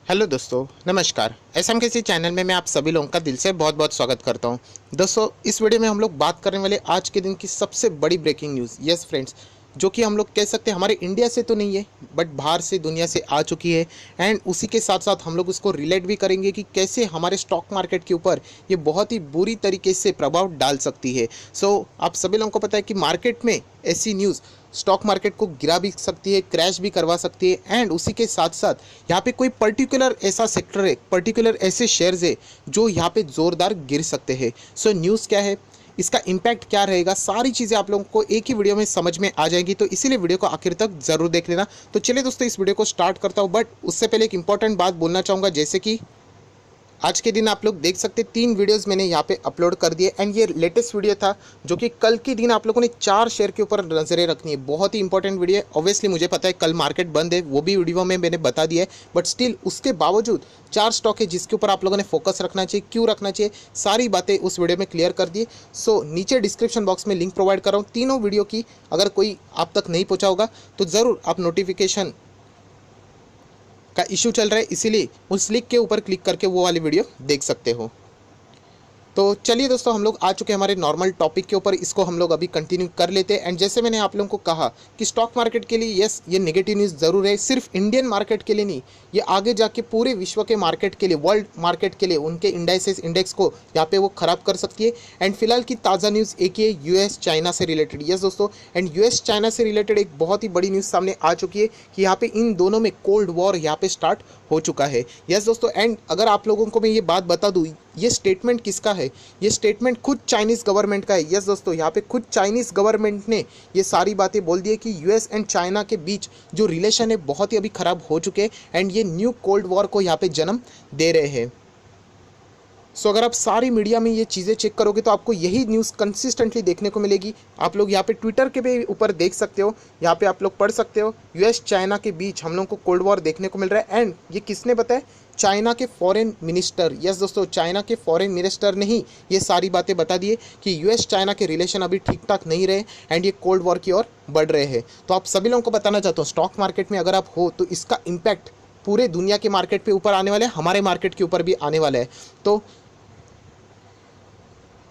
Hello दोस्तों, नमस्कार। SM के चैनल में मैं आप सभी लोगों का दिल से बहुत बहुत स्वागत करता हूं। दोस्तों, इस वीडियो में हम लोग बात करने वाले आज के दिन की सबसे बड़ी ब्रेकिंग न्यूज़, यस फ्रेंड्स, जो कि हम लोग कह सकते हैं हमारे इंडिया से तो नहीं है बट बाहर से दुनिया से आ चुकी है। एंड उसी के साथ साथ हम लोग उसको रिलेट भी करेंगे कि कैसे हमारे स्टॉक मार्केट के ऊपर ये बहुत ही बुरी तरीके से प्रभाव डाल सकती है। आप सभी लोगों को पता है कि मार्केट में ऐसी न्यूज़ स्टॉक मार्केट को गिरा भी सकती है, क्रैश भी करवा सकती है। एंड उसी के साथ साथ यहाँ पे कोई पर्टिकुलर ऐसा सेक्टर है, पर्टिकुलर ऐसे शेयर्स है जो यहाँ पे ज़ोरदार गिर सकते हैं। न्यूज़ क्या है, इसका इम्पैक्ट क्या रहेगा, सारी चीज़ें आप लोगों को एक ही वीडियो में समझ में आ जाएगी। तो इसीलिए वीडियो को आखिर तक ज़रूर देख लेना। तो चलिए दोस्तों, इस वीडियो को स्टार्ट करता हूँ, बट उससे पहले एक इंपॉर्टेंट बात बोलना चाहूँगा। जैसे कि आज के दिन आप लोग देख सकते हैं 3 वीडियोस मैंने यहाँ पे अपलोड कर दिए। एंड ये लेटेस्ट वीडियो था जो कि कल के दिन आप लोगों ने 4 शेयर के ऊपर नजरें रखनी है। बहुत ही इंपॉर्टेंट वीडियो है। ऑब्वियसली मुझे पता है कल मार्केट बंद है, वो भी वीडियो में मैंने बता दिया है, बट स्टिल उसके बावजूद 4 स्टॉक है जिसके ऊपर आप लोगों ने फोकस रखना चाहिए, क्यों रखना चाहिए, सारी बातें उस वीडियो में क्लियर कर दी। नीचे डिस्क्रिप्शन बॉक्स में लिंक प्रोवाइड कर रहा हूँ तीनों वीडियो की। अगर कोई आप तक नहीं पहुँचा होगा तो ज़रूर आप नोटिफिकेशन का इशू चल रहा है, इसीलिए उस लिंक के ऊपर क्लिक करके वो वाली वीडियो देख सकते हो। तो चलिए दोस्तों, हम लोग आ चुके हैं हमारे नॉर्मल टॉपिक के ऊपर। इसको हम लोग अभी कंटिन्यू कर लेते हैं। एंड जैसे मैंने आप लोगों को कहा कि स्टॉक मार्केट के लिए यस, ये नेगेटिव न्यूज़ ज़रूर है, सिर्फ इंडियन मार्केट के लिए नहीं, ये आगे जाके पूरे विश्व के मार्केट के लिए, वर्ल्ड मार्केट के लिए, उनके इंडेक्स को यहाँ पे वो ख़राब कर सकती है। एंड फिलहाल की ताज़ा न्यूज़ एक ही है, यूएस चाइना से रिलेटेड। यस दोस्तों, एंड यूएस चाइना से रिलेटेड एक बहुत ही बड़ी न्यूज़ सामने आ चुकी है कि यहाँ पे इन दोनों में कोल्ड वॉर यहाँ पे स्टार्ट हो चुका है। यस दोस्तों, एंड अगर आप लोगों को मैं ये बात बता दूँ, ये स्टेटमेंट किसका है, ये स्टेटमेंट खुद चाइनीज़ गवर्नमेंट का है। यस दोस्तों, यहाँ पे खुद चाइनीज़ गवर्नमेंट ने ये सारी बातें बोल दी है कि यूएस एंड चाइना के बीच जो रिलेशन है बहुत ही अभी ख़राब हो चुके हैं। एंड ये न्यू कोल्ड वॉर को यहाँ पे जन्म दे रहे हैं। अगर आप सारी मीडिया में ये चीज़ें चेक करोगे तो आपको यही न्यूज़ कंसिस्टेंटली देखने को मिलेगी। आप लोग यहाँ पे ट्विटर के भी ऊपर देख सकते हो, यहाँ पे आप लोग पढ़ सकते हो, यूएस चाइना के बीच हम लोग को कोल्ड वॉर देखने को मिल रहा है। एंड ये किसने बताया? चाइना के फॉरेन मिनिस्टर। यस दोस्तों, चाइना के फॉरेन मिनिस्टर ने ही ये सारी बातें बता दी है कि यूएस चाइना के रिलेशन अभी ठीक ठाक नहीं रहे एंड ये कोल्ड वॉर की ओर बढ़ रहे हैं। तो आप सभी लोगों को बताना चाहता हूँ, स्टॉक मार्केट में अगर आप हो तो इसका इम्पैक्ट पूरे दुनिया के मार्केट पे ऊपर आने वाला है, हमारे मार्केट के ऊपर भी आने वाला है। तो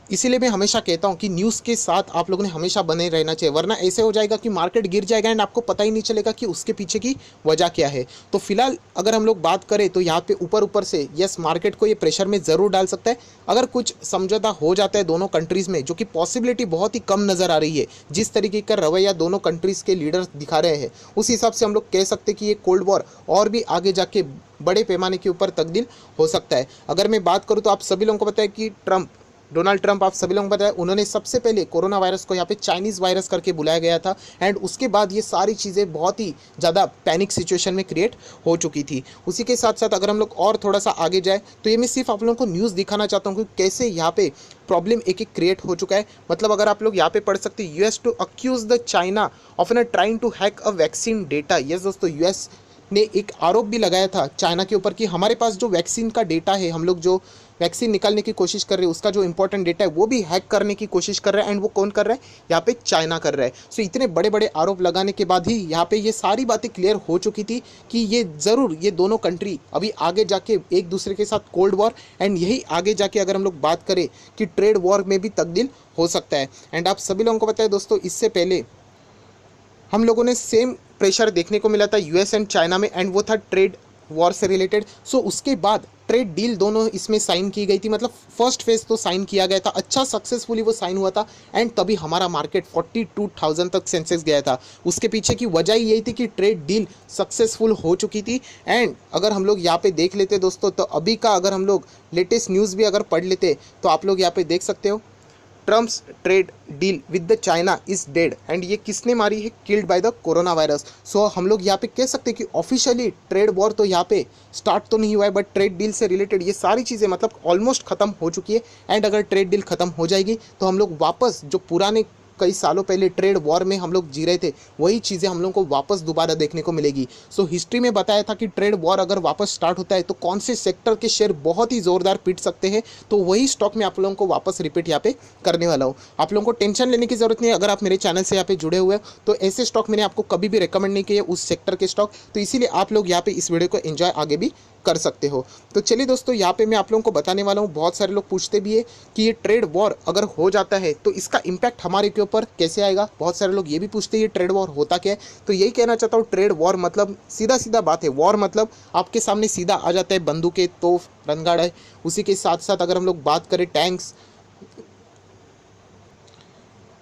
इसीलिए मैं हमेशा कहता हूँ कि न्यूज़ के साथ आप लोगों ने हमेशा बने रहना चाहिए, वरना ऐसे हो जाएगा कि मार्केट गिर जाएगा एंड आपको पता ही नहीं चलेगा कि उसके पीछे की वजह क्या है। तो फिलहाल अगर हम लोग बात करें तो यहाँ पे ऊपर ऊपर से यस, मार्केट को ये प्रेशर में ज़रूर डाल सकता है अगर कुछ समझौता हो जाता है दोनों कंट्रीज़ में, जो कि पॉसिबिलिटी बहुत ही कम नज़र आ रही है। जिस तरीके का रवैया दोनों कंट्रीज़ के लीडर्स दिखा रहे हैं, उस हिसाब से हम लोग कह सकते हैं कि ये कोल्ड वॉर और भी आगे जाके बड़े पैमाने के ऊपर तब्दील हो सकता है। अगर मैं बात करूँ तो आप सभी लोगों को पता है कि डोनाल्ड ट्रंप, आप सभी लोगों को पता है, उन्होंने सबसे पहले कोरोना वायरस को यहाँ पे चाइनीज़ वायरस करके बुलाया गया था। एंड उसके बाद ये सारी चीज़ें बहुत ही ज़्यादा पैनिक सिचुएशन में क्रिएट हो चुकी थी। उसी के साथ साथ अगर हम लोग और थोड़ा सा आगे जाए तो ये मैं सिर्फ आप लोगों को न्यूज़ दिखाना चाहता हूँ कि कैसे यहाँ पे प्रॉब्लम एक एक क्रिएट हो चुका है। मतलब अगर आप लोग यहाँ पे पढ़ सकते हैं, US to accuse the China of an trying to hack a vaccine data. Yes दोस्तों, यूएस ने एक आरोप भी लगाया था चाइना के ऊपर कि हमारे पास जो वैक्सीन का डेटा है, हम लोग जो वैक्सीन निकालने की कोशिश कर रहे हैं, उसका जो इंपॉर्टेंट डेटा है वो भी हैक करने की कोशिश कर रहा है। एंड वो कौन कर रहा है? यहाँ पे चाइना कर रहा है। इतने बड़े बड़े आरोप लगाने के बाद ही यहाँ पे ये सारी बातें क्लियर हो चुकी थी कि ये ज़रूर, ये दोनों कंट्री अभी आगे जाके एक दूसरे के साथ कोल्ड वॉर एंड यही आगे जाके अगर हम लोग बात करें कि ट्रेड वॉर में भी तब्दील हो सकता है। एंड आप सभी लोगों को पता है दोस्तों, इससे पहले हम लोगों ने सेम प्रेशर देखने को मिला था यूएस एंड चाइना में, एंड वो था ट्रेड वॉर से रिलेटेड। उसके बाद ट्रेड डील दोनों इसमें साइन की गई थी। मतलब फर्स्ट फेज तो साइन किया गया था, अच्छा सक्सेसफुली वो साइन हुआ था। एंड तभी हमारा मार्केट 42,000 तक सेंसेक्स गया था। उसके पीछे की वजह यही थी कि ट्रेड डील सक्सेसफुल हो चुकी थी। एंड अगर हम लोग यहाँ पे देख लेते दोस्तों, तो अभी का अगर हम लोग लेटेस्ट न्यूज़ भी अगर पढ़ लेते तो आप लोग यहाँ पे देख सकते हो, Trump's trade deal with the China is dead. And ये किसने मारी है? Killed by the corona virus. हम लोग यहाँ पे कह सकते हैं कि ऑफिशियली ट्रेड वॉर तो यहाँ पे स्टार्ट तो नहीं हुआ है, बट ट्रेड डील से रिलेटेड ये सारी चीज़ें मतलब ऑलमोस्ट खत्म हो चुकी है। एंड अगर ट्रेड डील खत्म हो जाएगी तो हम लोग वापस जो पुराने कई सालों पहले ट्रेड वॉर में हम लोग जी रहे थे, वही चीज़ें हम लोगों को वापस दोबारा देखने को मिलेगी। हिस्ट्री में बताया था कि ट्रेड वॉर अगर वापस स्टार्ट होता है तो कौन से सेक्टर के शेयर बहुत ही ज़ोरदार पीट सकते हैं। तो वही स्टॉक में आप लोगों को वापस रिपीट यहाँ पे करने वाला हूँ। आप लोगों को टेंशन लेने की ज़रूरत नहीं है। अगर आप मेरे चैनल से यहाँ पे जुड़े हुए हैं तो ऐसे स्टॉक मैंने आपको कभी भी रिकमेंड नहीं किए उस सेक्टर के स्टॉक। तो इसीलिए आप लोग यहाँ पे इस वीडियो को एंजॉय आगे भी कर सकते हो। तो चलिए दोस्तों, यहाँ पे मैं आप लोगों को बताने वाला हूँ। बहुत सारे लोग पूछते भी है कि ये ट्रेड वॉर अगर हो जाता है तो इसका इम्पैक्ट हमारे के ऊपर कैसे आएगा। बहुत सारे लोग ये भी पूछते हैं ये ट्रेड वॉर होता क्या है। तो यही कहना चाहता हूँ, ट्रेड वॉर मतलब सीधा सीधा बात है। वॉर मतलब आपके सामने सीधा आ जाता है बंदूकें, तोप, रणगाड़ है। उसी के साथ साथ अगर हम लोग बात करें टैंक्स,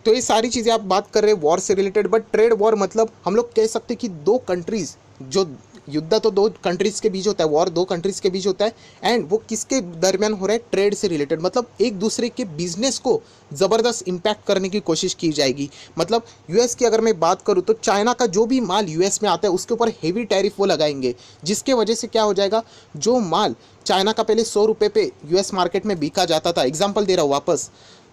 तो ये सारी चीज़ें आप बात कर रहे हैं वॉर से रिलेटेड। बट ट्रेड वॉर मतलब हम लोग कह सकते हैं कि दो कंट्रीज़, जो युद्ध तो दो कंट्रीज़ के बीच होता है, वॉर दो कंट्रीज़ के बीच होता है, एंड वो किसके दरमियान हो रहा है, ट्रेड से रिलेटेड। मतलब एक दूसरे के बिजनेस को ज़बरदस्त इम्पैक्ट करने की कोशिश की जाएगी। मतलब यूएस की अगर मैं बात करूँ तो चाइना का जो भी माल यूएस में आता है उसके ऊपर हेवी टैरिफ वो लगाएंगे, जिसके वजह से क्या हो जाएगा, जो माल चाइना का पहले 100 रुपये पे यूएस मार्केट में बिका जाता था, एग्जाम्पल दे रहा हूँ वापस,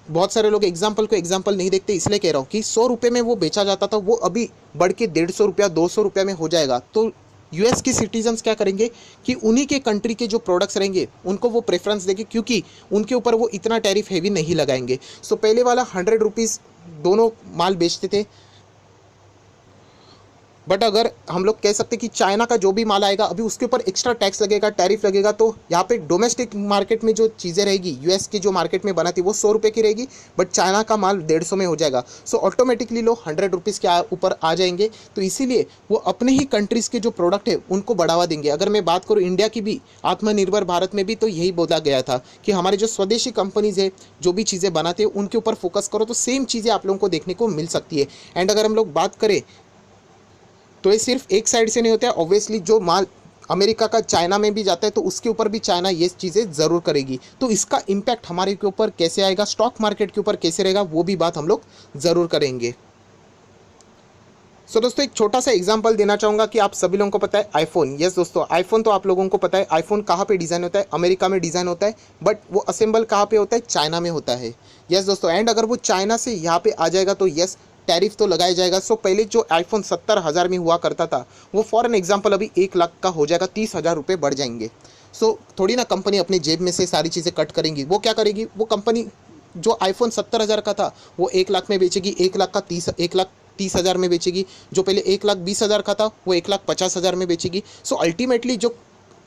बहुत सारे लोग एग्जाम्पल को एग्जाम्पल नहीं देखते, इसलिए कह रहा हूँ कि 100 रुपये में वो बेचा जाता था, वो अभी बढ़ के 150 रुपया 200 रुपया में हो जाएगा। तो यूएस के सिटीजन्स क्या करेंगे कि उन्हीं के कंट्री के जो प्रोडक्ट्स रहेंगे उनको वो प्रेफरेंस देंगे, क्योंकि उनके ऊपर वो इतना टैरिफ हेवी नहीं लगाएंगे। सो पहले वाला 100 रुपीज़ दोनों माल बेचते थे, बट अगर हम लोग कह सकते हैं कि चाइना का जो भी माल आएगा अभी उसके ऊपर एक्स्ट्रा टैक्स लगेगा, टैरिफ लगेगा। तो यहाँ पे डोमेस्टिक मार्केट में जो चीज़ें रहेगी, यूएस की जो मार्केट में बना थी वो 100 रुपये की रहेगी, बट चाइना का माल 150 में हो जाएगा। सो ऑटोमेटिकली लोग 100 रुपीज़ के ऊपर आ जाएंगे। तो इसीलिए वो अपने ही कंट्रीज़ के जो प्रोडक्ट है उनको बढ़ावा देंगे। अगर मैं बात करूँ इंडिया की भी, आत्मनिर्भर भारत में भी तो यही बोला गया था कि हमारे जो स्वदेशी कंपनीज़ है जो भी चीज़ें बनाते हैं उनके ऊपर फोकस करो, तो सेम चीज़ें आप लोगों को देखने को मिल सकती है। एंड अगर हम लोग बात करें तो ये सिर्फ एक साइड से नहीं होता है। ऑब्वियसली जो माल अमेरिका का चाइना में भी जाता है तो उसके ऊपर भी चाइना ये चीज़ें ज़रूर करेगी। तो इसका इम्पैक्ट हमारे के ऊपर कैसे आएगा, स्टॉक मार्केट के ऊपर कैसे रहेगा, वो भी बात हम लोग ज़रूर करेंगे। सो दोस्तों, एक छोटा सा एग्जांपल देना चाहूँगा कि आप सभी लोगों को पता है आईफोन, यस दोस्तों, आईफोन तो आप लोगों को पता है आईफोन कहाँ पे डिज़ाइन होता है, अमेरिका में डिज़ाइन होता है, बट वो असेंबल कहाँ पे होता है, चाइना में होता है। यस दोस्तों, एंड अगर वो चाइना से यहाँ पे आ जाएगा तो यस टैरिफ तो लगाया जाएगा। सो पहले जो आईफोन 70,000 में हुआ करता था वो फॉर एन एग्जाम्पल अभी 1 लाख का हो जाएगा, 30,000 रुपये बढ़ जाएंगे। सो थोड़ी ना कंपनी अपनी जेब में से सारी चीज़ें कट करेंगी। वो क्या करेगी, वो कंपनी जो आईफोन 70,000 का था वो 1 लाख में बेचेगी, 1,30,000 में बेचेगी। जो पहले 1,20,000 का था वो 1,50,000 में बेचेगी। सो अल्टीमेटली जो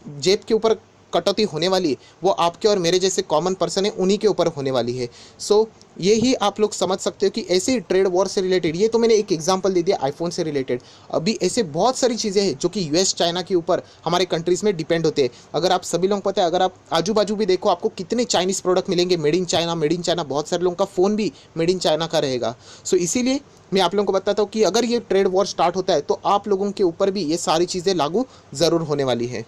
जेब के ऊपर कटौती होने वाली है वो आपके और मेरे जैसे कॉमन पर्सन है उन्हीं के ऊपर होने वाली है। सो यही आप लोग समझ सकते हो कि ऐसे ही ट्रेड वॉर से रिलेटेड, ये तो मैंने एक एग्जांपल दे दिया आईफोन से रिलेटेड, अभी ऐसे बहुत सारी चीज़ें हैं जो कि यूएस चाइना के ऊपर हमारे कंट्रीज़ में डिपेंड होते हैं। अगर आप सभी लोग पता है, अगर आप आजू बाजू भी देखो आपको कितने चाइनीज़ प्रोडक्ट मिलेंगे, made in China, made in China. बहुत सारे लोगों का फ़ोन भी मेड इन चाइना का रहेगा। सो इसीलिए मैं आप लोगों को बताता हूँ कि अगर ये ट्रेड वॉर स्टार्ट होता है तो आप लोगों के ऊपर भी ये सारी चीज़ें लागू ज़रूर होने वाली है।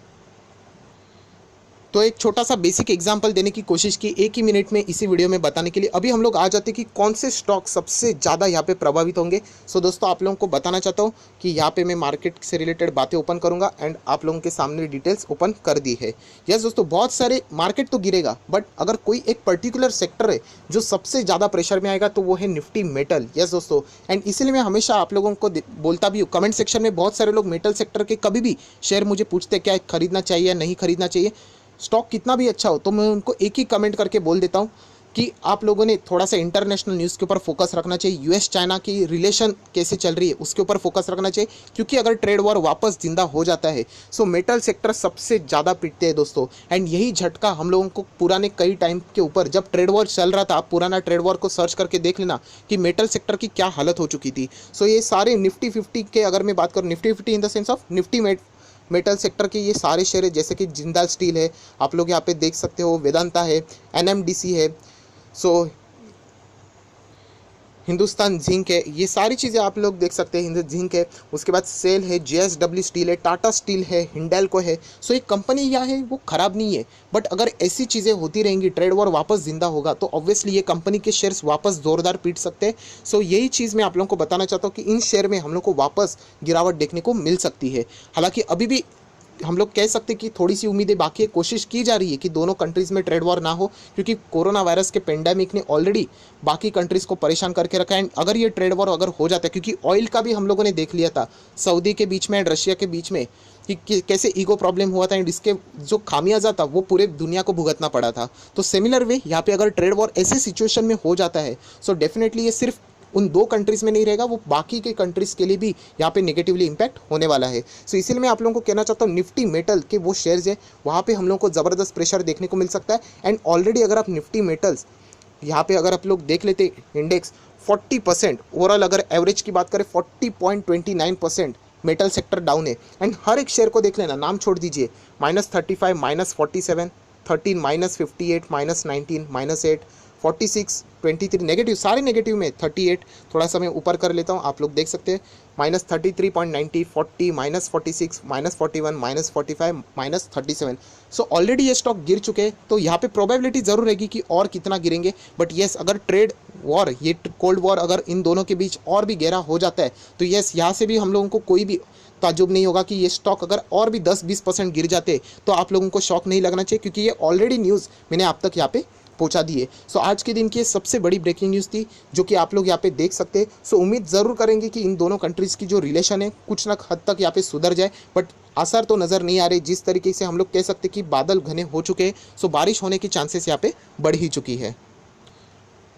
तो एक छोटा सा बेसिक एग्जांपल देने की कोशिश की एक ही मिनट में इसी वीडियो में बताने के लिए। अभी हम लोग आ जाते हैं कि कौन से स्टॉक सबसे ज़्यादा यहाँ पे प्रभावित होंगे। सो दोस्तों, आप लोगों को बताना चाहता हूँ कि यहाँ पे मैं मार्केट से रिलेटेड बातें ओपन करूँगा एंड आप लोगों के सामने डिटेल्स ओपन कर दी है। यस दोस्तों, बहुत सारे मार्केट तो गिरेगा, बट अगर कोई एक पर्टिकुलर सेक्टर है जो सबसे ज़्यादा प्रेशर में आएगा तो वो है निफ्टी मेटल। यस दोस्तों, एंड इसीलिए मैं हमेशा आप लोगों को बोलता भी हूँ, कमेंट सेक्शन में बहुत सारे लोग मेटल सेक्टर के कभी भी शेयर मुझे पूछते क्या खरीदना चाहिए या नहीं खरीदना चाहिए, स्टॉक कितना भी अच्छा हो, तो मैं उनको एक ही कमेंट करके बोल देता हूँ कि आप लोगों ने थोड़ा सा इंटरनेशनल न्यूज़ के ऊपर फोकस रखना चाहिए। यूएस चाइना की रिलेशन कैसे चल रही है उसके ऊपर फोकस रखना चाहिए, क्योंकि अगर ट्रेड वॉर वापस जिंदा हो जाता है सो मेटल सेक्टर सबसे ज़्यादा पिटते हैं दोस्तों। एंड यही झटका हम लोगों को पुराने कई टाइम के ऊपर जब ट्रेड वॉर चल रहा था, आप पुराना ट्रेड वॉर को सर्च करके देख लेना कि मेटल सेक्टर की क्या हालत हो चुकी थी। सो ये सारे निफ्टी 50 के, अगर मैं बात करूँ Nifty 50 in the sense of Nifty metal sector के ये सारे शेयर है, जैसे कि जिंदाल स्टील है, आप लोग यहाँ पे देख सकते हो, वेदांता है, एनएमडीसी है, सो हिंदुस्तान जिंक है, ये सारी चीज़ें आप लोग देख सकते हैं। जिंक है, उसके बाद सेल है, जेएसडब्ल्यू स्टील है, टाटा स्टील है, हिंडाल्को है। सो एक कंपनी यहाँ है वो ख़राब नहीं है, बट अगर ऐसी चीज़ें होती रहेंगी, ट्रेड वॉर वापस जिंदा होगा तो ऑब्वियसली ये कंपनी के शेयर्स वापस ज़ोरदार पीट सकते हैं। सो यही चीज़ मैं आप लोगों को बताना चाहता हूँ कि इन शेयर में हम लोग को वापस गिरावट देखने को मिल सकती है। हालांकि अभी भी हम लोग कह सकते हैं कि थोड़ी सी उम्मीदें बाकी है, कोशिश की जा रही है कि दोनों कंट्रीज़ में ट्रेड वॉर ना हो, क्योंकि कोरोना वायरस के पेंडेमिक ने ऑलरेडी बाकी कंट्रीज़ को परेशान करके रखा है। एंड अगर ये ट्रेड वॉर अगर हो जाता है, क्योंकि ऑयल का भी हम लोगों ने देख लिया था सऊदी के बीच में एंड रशिया के बीच में कि कैसे ईगो प्रॉब्लम हुआ था एंड इसके जो खामियाजा था वो पूरे दुनिया को भुगतना पड़ा था। तो सिमिलर वे यहाँ पे अगर ट्रेड वॉर ऐसे सिचुएशन में हो जाता है सो डेफिनेटली ये सिर्फ उन 2 कंट्रीज़ में नहीं रहेगा, वो बाकी के कंट्रीज़ के लिए भी यहाँ पे नेगेटिवली इम्पैक्ट होने वाला है। सो इसीलिए मैं आप लोगों को कहना चाहता हूँ, निफ्टी मेटल के वो शेयर्स है वहाँ पे हम लोगों को ज़बरदस्त प्रेशर देखने को मिल सकता है। एंड ऑलरेडी अगर आप निफ्टी मेटल्स यहाँ पे अगर आप लोग देख लेते इंडेक्स 40% ओवरऑल, अगर एवरेज की बात करें 40.29% मेटल सेक्टर डाउन है। एंड हर एक शेयर को देख लेना, नाम छोड़ दीजिए, -35, -47, 13, -58, -19, -8, 46, 23 नेगेटिव, सारे नेगेटिव में 38, थोड़ा सा मैं ऊपर कर लेता हूँ, आप लोग देख सकते हैं -33.90, 40, -46, -41, -45, -37। सो ऑलरेडी ये स्टॉक गिर चुके हैं, तो यहाँ पे प्रोबेबिलिटी ज़रूर रहेगी कि और कितना गिरेंगे। बट येस, अगर ट्रेड वॉर, ये कोल्ड वॉर अगर इन दोनों के बीच और भी गहरा हो जाता है तो येस, यहाँ से भी हम लोगों को कोई भी ताजुब नहीं होगा कि ये स्टॉक अगर और भी 10-20% गिर जाते तो आप लोगों को शॉक नहीं लगना चाहिए, क्योंकि ये ऑलरेडी न्यूज़ मैंने आप तक यहाँ पे पहुंचा दी है। सो आज के दिन की सबसे बड़ी ब्रेकिंग न्यूज़ थी जो कि आप लोग यहाँ पे देख सकते हैं। सो उम्मीद ज़रूर करेंगे कि इन दोनों कंट्रीज़ की जो रिलेशन है कुछ ना हद तक यहाँ पे सुधर जाए, बट असर तो नज़र नहीं आ रहे। जिस तरीके से हम लोग कह सकते हैं कि बादल घने हो चुके हैं, सो बारिश होने की चांसेस यहाँ पे बढ़ ही चुकी है।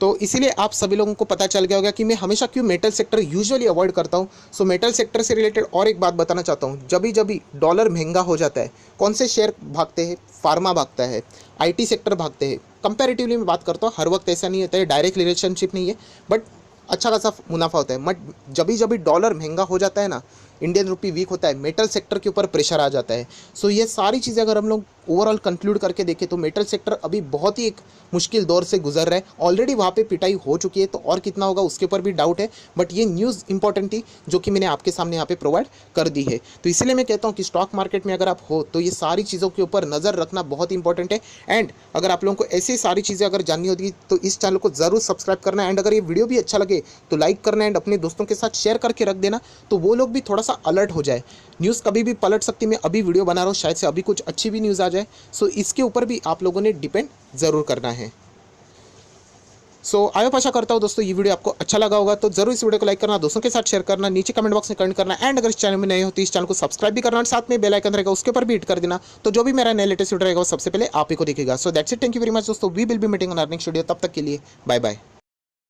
तो इसीलिए आप सभी लोगों को पता चल गया होगा कि मैं हमेशा क्यों मेटल सेक्टर यूजुअली अवॉइड करता हूँ। सो मेटल सेक्टर से रिलेटेड और एक बात बताना चाहता हूँ, जब भी डॉलर महंगा हो जाता है, कौन से शेयर भागते हैं? फार्मा भागता है, आईटी सेक्टर भागते हैं। कंपैरेटिवली मैं बात करता हूँ, हर वक्त ऐसा नहीं होता है, डायरेक्ट रिलेशनशिप नहीं है, बट अच्छा खासा मुनाफा होता है। बट जब भी डॉलर महंगा हो जाता है ना, इंडियन रुपी वीक होता है, मेटल सेक्टर के ऊपर प्रेशर आ जाता है। सो ये सारी चीज़ें अगर हम लोग ओवरऑल कंक्लूड करके देखें तो मेटल सेक्टर अभी बहुत ही एक मुश्किल दौर से गुजर रहा है। ऑलरेडी वहाँ पे पिटाई हो चुकी है, तो और कितना होगा उसके ऊपर भी डाउट है। बट ये न्यूज़ इंपॉर्टेंट थी जो कि मैंने आपके सामने यहाँ पे प्रोवाइड कर दी है। तो इसीलिए मैं कहता हूँ कि स्टॉक मार्केट में अगर आप हो तो ये सारी चीज़ों के ऊपर नज़र रखना बहुत इंपॉर्टेंट है। एंड अगर आप लोगों को ऐसी सारी चीज़ें अगर जाननी होती तो इस चैनल को ज़रूर सब्सक्राइब करना। एंड अगर ये वीडियो भी अच्छा लगे तो लाइक करना एंड अपने दोस्तों के साथ शेयर करके रख देना, तो वो लोग भी थोड़ा सा अलर्ट हो जाए। न्यूज़ कभी भी पलट सकती है। मैं अभी वीडियो बना रहा हूँ, शायद से अभी कुछ अच्छी भी न्यूज़ आ जाए। सो इसके ऊपर भी आप लोगों ने डिपेंड ज़रूर करना है। सो आई होप आशा करता हूँ दोस्तों ये वीडियो आपको अच्छा लगा होगा, तो जरूर इस वीडियो को लाइक करना, दोस्तों के साथ शेयर करना, नीचे कमेंट बॉक्स में कमेंट करना। एंड अगर इस चैनल में नए हो तो इस चैनल को सब्सक्राइब भी करना और साथ में बेल आइकन रहेगा उसके ऊपर भी हिट कर देना, तो जो भी मेरा नया लेटेस्ट वीडियो रहेगा वो सबसे पहले आप ही को दिखेगा। So that's it, thank you very much दोस्तों, we will be meeting on our next video. तब तक के लिए बाय बाय।